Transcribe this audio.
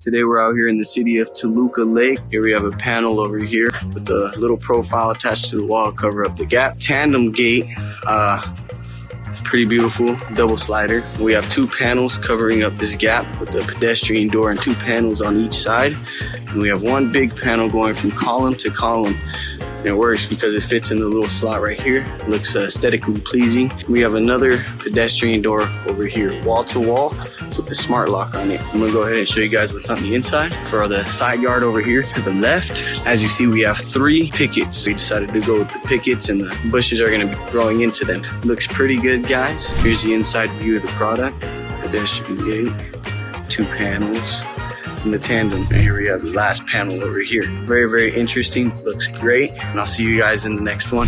Today we're out here in the city of Toluca Lake. Here we have a panel over here with a little profile attached to the wall to cover up the gap. Tandem Gate, it's pretty beautiful, double slider. We have 2 panels covering up this gap with the pedestrian door and 2 panels on each side. And we have 1 big panel going from column to column. And it works because it fits in the little slot right here. It looks aesthetically pleasing. We have another pedestrian door over here, wall to wall, with the smart lock on it. I'm gonna go ahead and show you guys what's on the inside. For the side yard over here to the left, as you see, we have 3 pickets. We decided to go with the pickets, and the bushes are gonna be growing into them. Looks pretty good, guys. Here's the inside view of the product. Pedestrian gate, 2 panels, and the tandem. And here we have the last panel over here. Very, very interesting. Looks great. And I'll see you guys in the next one.